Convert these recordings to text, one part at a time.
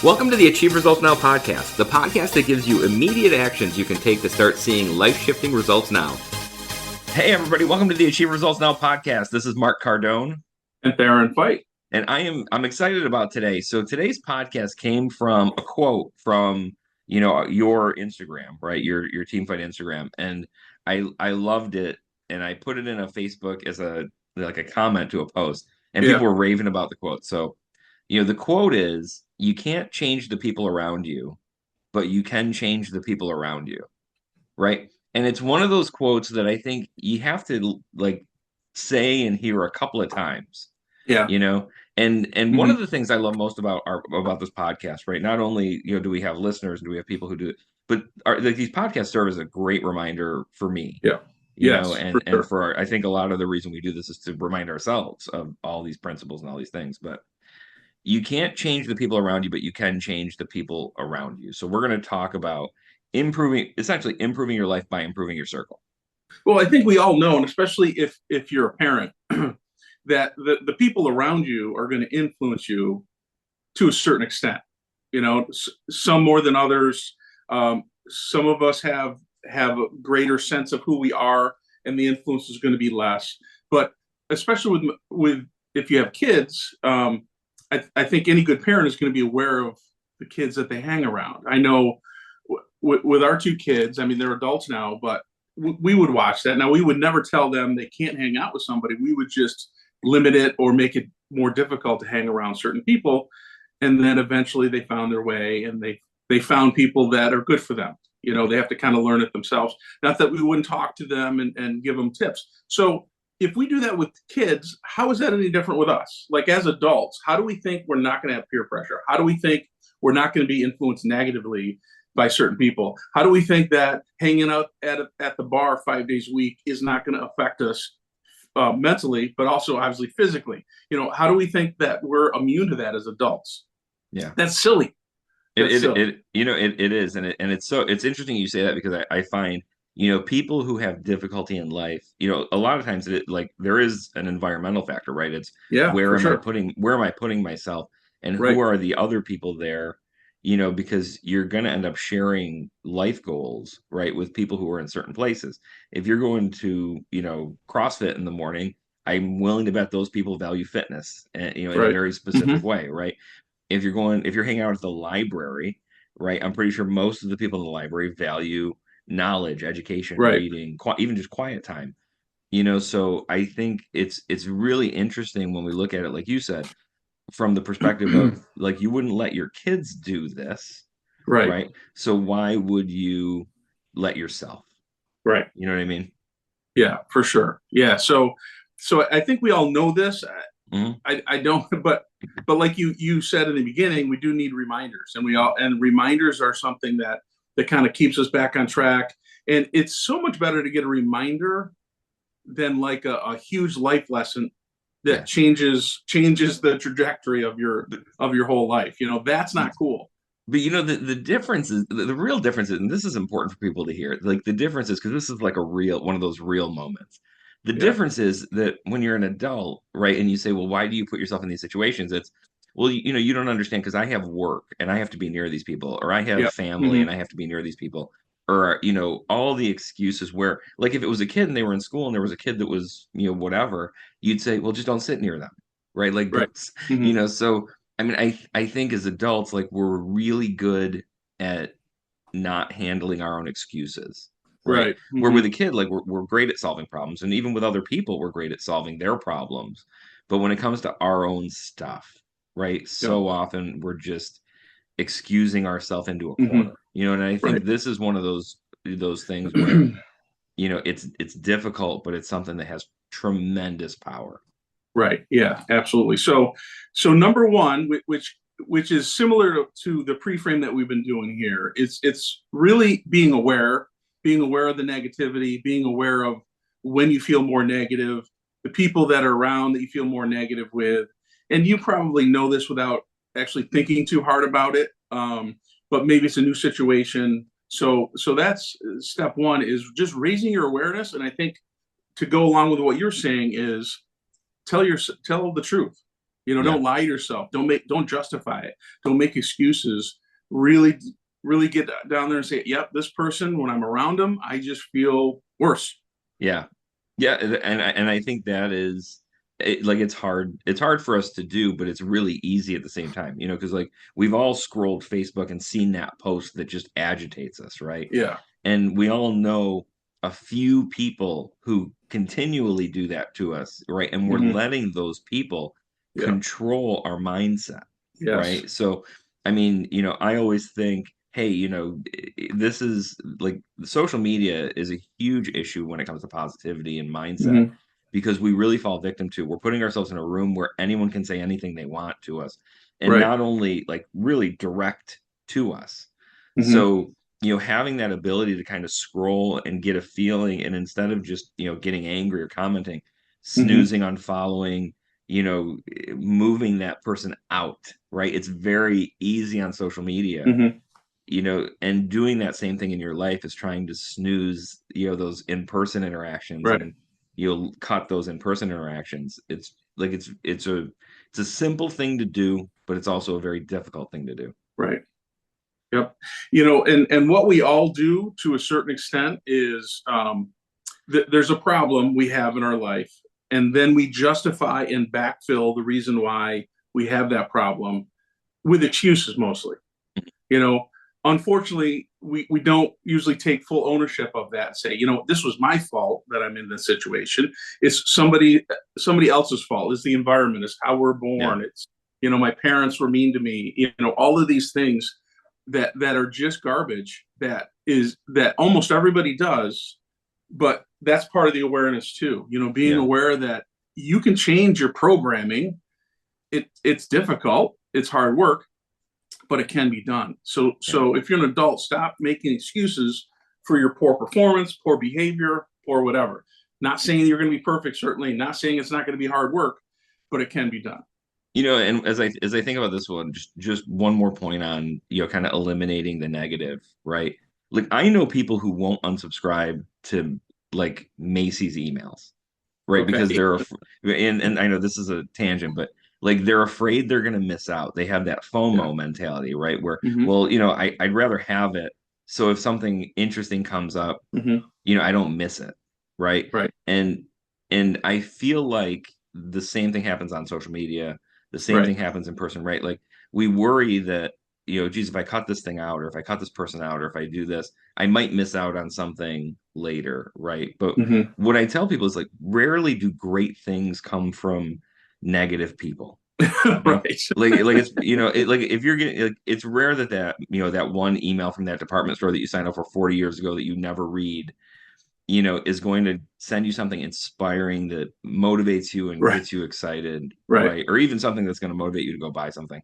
Welcome to the Achieve Results Now podcast, the podcast that gives you immediate actions you can take to start seeing life-shifting results now. Hey everybody, welcome to the Achieve Results Now podcast. This is Mark Cardone. And Theron Feidt. And I'm excited about today. So today's podcast came from a quote from, your Instagram, right? Your Team Feidt Instagram. And I loved it. And I put it in a Facebook as a comment to a post. And people were raving about the quote. So, the quote is, you can't change the people around you, but you can change the people around you, right? And it's one of those quotes that I think you have to say and hear a couple of times. Yeah. And one of the things I love most about this podcast, right? Not only, do we have listeners and do we have people who do it, but these podcasts serve as a great reminder for me. Yeah. And for I think a lot of the reason we do this is to remind ourselves of all these principles and all these things. But you can't change the people around you, but you can change the people around you. So we're going to talk about improving your life by improving your circle. Well, I think we all know, and especially if you're a parent, that the people around you are going to influence you to a certain extent. Some more than others. Some of us have a greater sense of who we are, and the influence is going to be less. But especially with if you have kids, I think any good parent is going to be aware of the kids that they hang around. I know with our two kids, I mean, they're adults now, but we would watch that. Now, we would never tell them they can't hang out with somebody. We would just limit it or make it more difficult to hang around certain people. And then eventually they found their way, and they found people that are good for them. They have to kind of learn it themselves. Not that we wouldn't talk to them and give them tips. So if we do that with kids, how is that any different with us? Like, as adults, how do we think we're not going to have peer pressure? How do we think we're not going to be influenced negatively by certain people? How do we think that hanging out at the bar 5 days a week is not going to affect us mentally, but also obviously physically? How do we think that we're immune to that as adults? Yeah, that's silly. It is, and it's interesting you say that, because I find people who have difficulty in life, a lot of times there is an environmental factor, right? It's where am I putting myself, and who are the other people there, because you're going to end up sharing life goals, right, with people who are in certain places. If you're going to, CrossFit in the morning, I'm willing to bet those people value fitness, and, in a very specific way, right? If you're hanging out at the library, right, I'm pretty sure most of the people in the library value knowledge, education, reading, even just quiet time. So I think it's really interesting when we look at it, like you said, from the perspective of you wouldn't let your kids do this, right? So why would you let yourself? Right. You know what I mean? Yeah, for sure. Yeah. So I think we all know this. I don't, but like you said in the beginning, we do need reminders, and reminders are something that kind of keeps us back on track. And it's so much better to get a reminder than like a huge life lesson that changes the trajectory of your whole life. That's not cool. But the difference is, the real difference is, and this is important for people to hear, like the difference is, because this is like one of those real moments. The difference is that when you're an adult, right, and you say, well, why do you put yourself in these situations? It's, well, you don't understand, because I have work and I have to be near these people, or I have family and I have to be near these people, or, all the excuses where, like, if it was a kid and they were in school and there was a kid that was, whatever, you'd say, well, just don't sit near them, right? Like, so, I mean, I think as adults, like, we're really good at not handling our own excuses. Right. Where with a kid, like, we're great at solving problems, and even with other people, we're great at solving their problems. But when it comes to our own stuff, right, so often we're just excusing ourselves into a corner. And I think this is one of those things where it's difficult, but it's something that has tremendous power. Right. Yeah, absolutely. So number one, which is similar to the pre-frame that we've been doing here, it's really being aware of the negativity, being aware of when you feel more negative, the people that are around that you feel more negative with. And you probably know this without actually thinking too hard about it. But maybe it's a new situation. So that's step one, is just raising your awareness. And I think to go along with what you're saying is tell the truth. Yeah. Don't lie to yourself. Don't justify it. Don't make excuses. Really, really get down there and say, yep, this person, when I'm around them, I just feel worse. Yeah. Yeah, and I think that is like it's hard for us to do, but it's really easy at the same time, because like we've all scrolled Facebook and seen that post that just agitates us, right? Yeah. And we all know a few people who continually do that to us, right? And we're Hmm. letting those people Yeah. control our mindset, Yes. right? So, I mean, I always think, hey, this is like social media is a huge issue when it comes to positivity and mindset Hmm. because we really fall victim to. We're putting ourselves in a room where anyone can say anything they want to us, and Right. not only like really direct to us. Hmm. So, having that ability to kind of scroll and get a feeling, and instead of just, getting angry or commenting, Hmm. snoozing, unfollowing, moving that person out, right? It's very easy on social media, Hmm. and doing that same thing in your life is trying to snooze, those in-person interactions, Right. and you'll cut those in-person interactions. It's like it's a simple thing to do, but it's also a very difficult thing to do. Right. Yep. And what we all do to a certain extent is there's a problem we have in our life, and then we justify and backfill the reason why we have that problem with excuses mostly. You know, Unfortunately, we don't usually take full ownership of that and say, this was my fault that I'm in this situation. It's somebody else's fault. It's the environment. It's how we're Yeah. born. It's my parents were mean to me. All of these things that are just garbage. That almost everybody does, but that's part of the awareness too. Being Yeah. aware that you can change your programming. It's difficult. It's hard work, but it can be done. So Yeah. so if you're an adult, stop making excuses for your poor performance, poor behavior, or whatever. Not saying you're going to be perfect, certainly. Not saying it's not going to be hard work, but it can be done. And as I think about this one, just one more point on, kind of eliminating the negative, right? Like I know people who won't unsubscribe to like Macy's emails, right? Because Okay. and I know this is a tangent, but like they're afraid they're going to miss out. They have that Yeah. FOMO mentality, right? Where, Hmm. well, I'd rather have it. So if something interesting comes up, Hmm. I don't miss it, right? Right. And and I feel like the same thing happens on social media. The same Right. thing happens in person, right? Like we worry that, geez, if I cut this thing out, or if I cut this person out, or if I do this, I might miss out on something later, right? But Hmm. what I tell people is like, rarely do great things come from negative people. Right. Like it's like if you're getting like it's rare that one email from that department store that you signed up for 40 years ago that you never read, is going to send you something inspiring that motivates you and Right. gets you excited, Right. right? Or even something that's going to motivate you to go buy something.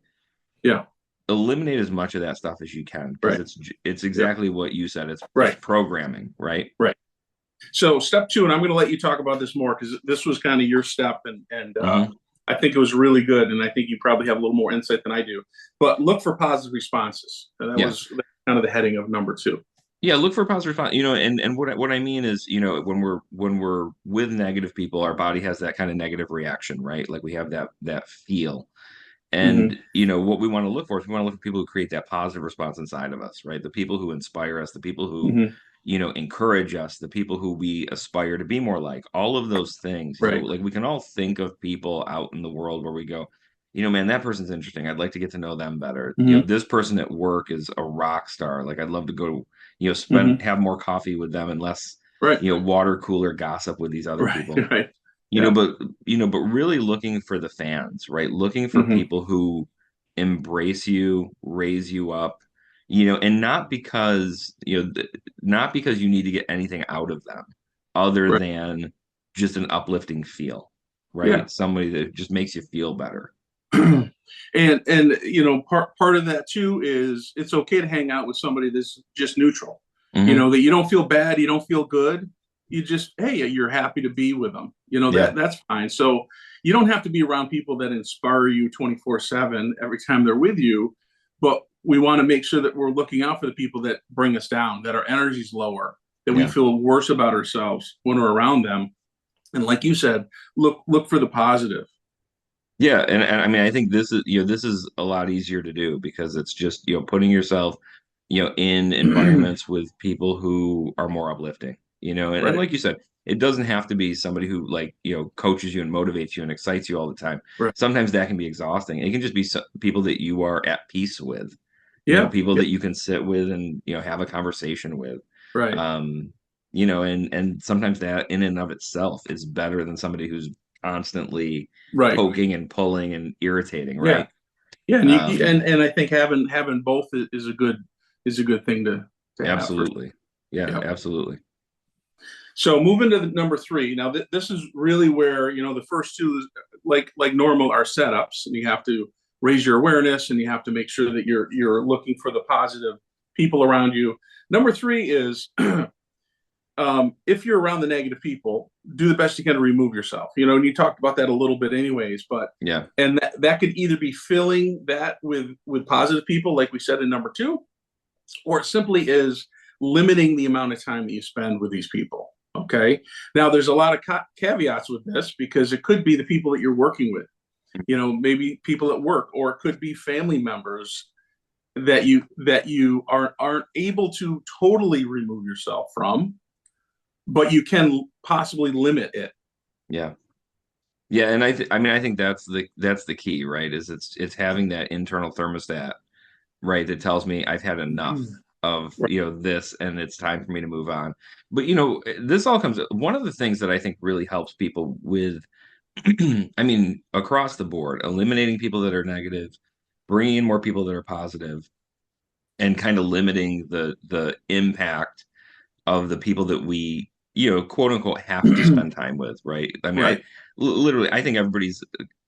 Yeah. Eliminate as much of that stuff as you can because Right. it's Yep. exactly what you said. It's Right. programming, right? Right. So step two, and I'm going to let you talk about this more because this was kind of your step, and Hmm. I think it was really good, and I think you probably have a little more insight than I do. But look for positive responses, and that Yeah. was kind of the heading of number two. Yeah, look for positive response. And what I mean is, when we're with negative people, our body has that kind of negative reaction, right? Like we have that feel. Hmm. And what we want to look for is we want to look for people who create that positive response inside of us, right? The people who inspire us, the people who, Hmm. encourage us, the people who we aspire to be more like, all of those things, Right. like we can all think of people out in the world where we go, man, that person's interesting. I'd like to get to know them better. Hmm. This person at work is a rock star. Like I'd love to go, Hmm. have more coffee with them and less, Right. water cooler gossip with these other Right. people. Right. you know Yeah. but but really looking for the fans, right? Looking for Hmm. people who embrace you, raise you up, and not because not because you need to get anything out of them other Right. than just an uplifting feel, Yeah. right? Somebody that just makes you feel better. and part of that too is it's okay to hang out with somebody that's just neutral. Hmm. That you don't feel bad, you don't feel good. You just, hey, you're happy to be with them. Yeah. That's fine. So you don't have to be around people that inspire you 24/7 every time they're with you, but we want to make sure that we're looking out for the people that bring us down, that our energy's lower, that we Yeah. feel worse about ourselves when we're around them. And like you said, look for the positive. Yeah, and I mean, I think this is, this is a lot easier to do because it's just, putting yourself, in environments with people who are more uplifting, and Right, like you said, it doesn't have to be somebody who like, coaches you and motivates you and excites you all the time. right. Sometimes that can be exhausting. It can just be people that you are at peace with, Yeah, people yeah, that you can sit with and, have a conversation with. right, Um, and sometimes that in and of itself is better than somebody who's constantly right. poking and pulling and irritating, Yeah, right? yeah, and Um, and I think having both is a good thing to have for. absolutely. Yeah, Yeah. absolutely. So moving to the number three. Now this is really where the first two, like normal, are setups, and you have to raise your awareness, and you have to make sure that you're looking for the positive people around you. Number three is if you're around the negative people, do the best you can to remove yourself. And you talked about that a little bit, anyways. But Yeah, and that could either be filling that with positive people, like we said in number two, or it simply is limiting the amount of time that you spend with these people. Okay. Now, there's a lot of caveats with this because it could be the people that you're working with, maybe people at work, or it could be family members that you aren't able to totally remove yourself from, but you can possibly limit it. yeah. Yeah, and I mean, I think that's the key, right? Is it's having that internal thermostat, right, that tells me I've had enough of, Right. this and it's time for me to move on. But this all comes, one of the things that I think really helps people with, I mean, across the board, eliminating people that are negative, bringing in more people that are positive, and kind of limiting the impact of the people that we, quote unquote, have to spend time with, right? I mean, Right. literally, I think everybody's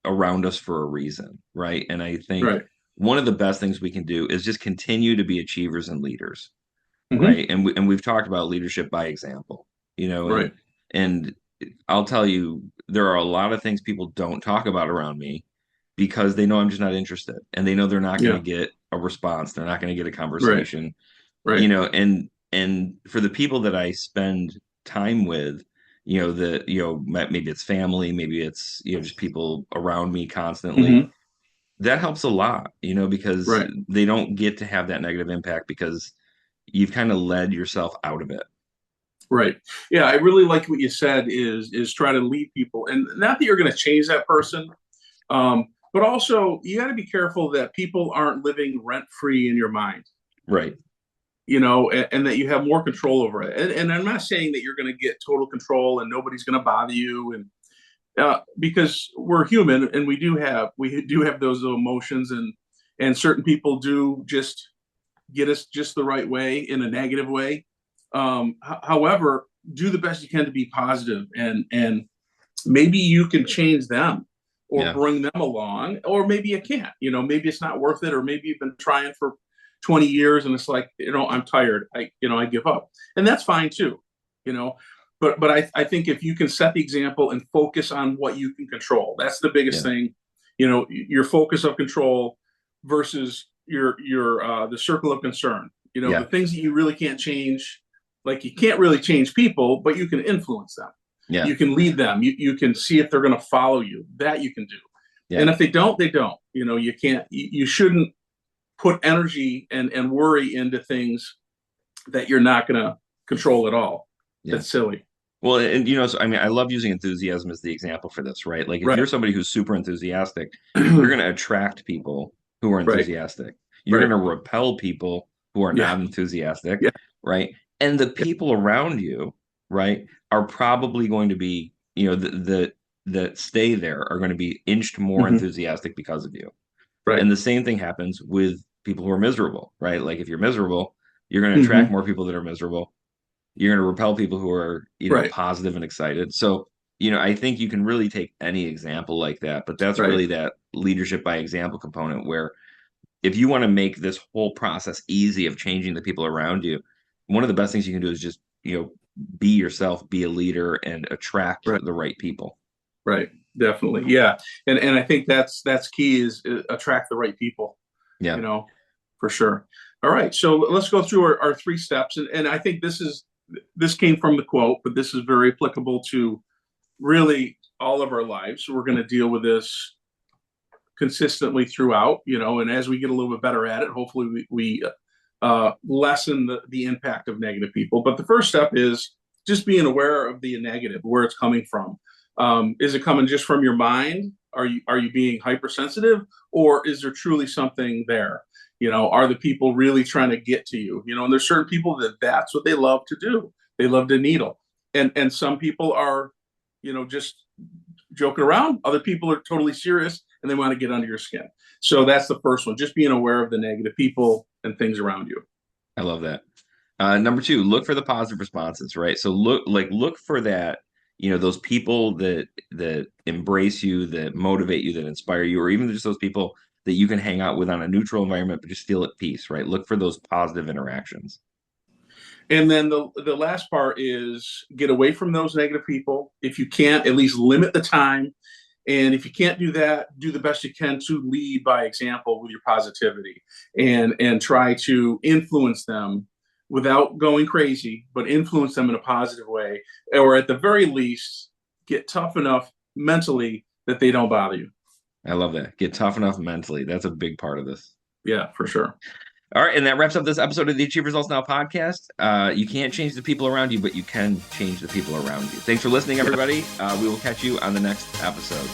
around us for a reason, right? And I think Right. one of the best things we can do is just continue to be achievers and leaders, Hmm. right? And we've talked about leadership by example, and Right. and I'll tell you, there are a lot of things people don't talk about around me because they know I'm just not interested, and they know they're not going to Yeah. get a response, they're not going to get a Right. conversation, Right. and for the people that I spend time with, maybe it's family, maybe it's, just people around me constantly, Hmm. that helps a lot, because Right. they don't get to have that negative impact because you've kind of led yourself out of it. Right. Yeah, I really like what you said is try to lead people, and not that you're going to change that person, but also you got to be careful that people aren't living rent free in your mind, Right. and that you have more control over it. And I'm not saying that you're going to get total control and nobody's going to bother you, and because we're human and we do have those emotions, and certain people do just get us just the right way in a negative way. However, do the best you can to be positive, and maybe you can change them or Yeah. bring them along, or maybe you can't. Maybe it's not worth it, or maybe you've been trying for 20 years and it's like, I'm tired. I give up, and that's fine too. You know, but I think if you can set the example and focus on what you can control, that's the biggest Yeah. thing. Your focus of control versus your the circle of concern. The Yeah. things that you really can't change, like you can't really change people, but you can influence them. Yeah. You can lead them. You can see if they're going to follow you. That you can do. And Yeah. if they don't, they don't. You can't. You shouldn't put energy and worry into things that you're not going to control at all. Yeah. That's silly. Well, and so I mean, I love using enthusiasm as the example for this, right? Like if Right. you're somebody who's super enthusiastic, you're going to attract people who are Right. enthusiastic. You're going Right. to repel people who are Yeah. not enthusiastic, Yeah. right? And the Yeah. people around you, right, are probably going to be, that stay there are going to be inched more Hmm. enthusiastic because of you. Right. And the same thing happens with people who are miserable, right? Like if you're miserable, you're going to attract Hmm. more people that are miserable. You're going to repel people who are, Right. positive and excited. So, I think you can really take any example like that, but that's Right. really that leadership by example component where if you want to make this whole process easy of changing the people around you, one of the best things you can do is just, be yourself, be a leader, and attract Right. the right people. Right. Definitely. Yeah. And I think that's key is attract the right people. You Yeah. know, for sure. All right. So let's go through our three steps, and I think this came from the quote, but this is very applicable to really all of our lives. We're going to deal with this consistently throughout, and as we get a little bit better at it, hopefully we lessen the impact of negative people. But the first step is just being aware of the negative, where it's coming from. Is it coming just from your mind? Are you being hypersensitive, or is there truly something there? Are the people really trying to get to you? And there's certain people that's what they love to do. They love to needle, and some people are, just joking around. Other people are totally serious and they want to get under your skin. So that's the first one, just being aware of the negative people and things around you. I love that. Number two, look for the positive responses, right? So look for that, those people that embrace you, that motivate you, that inspire you, or even just those people that you can hang out with on a neutral environment, but just feel at peace, right? Look for those positive interactions. And then the last part is get away from those negative people. If you can't, at least limit the time. And if you can't do that, do the best you can to lead by example with your positivity, and try to influence them without going crazy, but influence them in a positive way, or at the very least, get tough enough mentally that they don't bother you. I love that. Get tough enough mentally. That's a big part of this. Yeah, for sure. All right, and that wraps up this episode of the Achieve Results Now podcast. You can't change the people around you, but you can change the people around you. Thanks for listening, everybody. We will catch you on the next episode.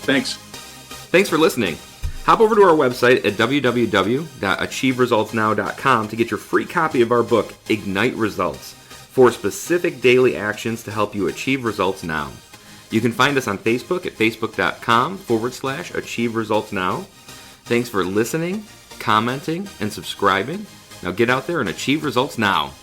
Thanks. Thanks for listening. Hop over to our website at www.achieveresultsnow.com to get your free copy of our book, Ignite Results, 4 specific daily actions to help you achieve results now. You can find us on Facebook at facebook.com/Achieve Results Now. Thanks for listening, commenting, and subscribing. Now get out there and achieve results now.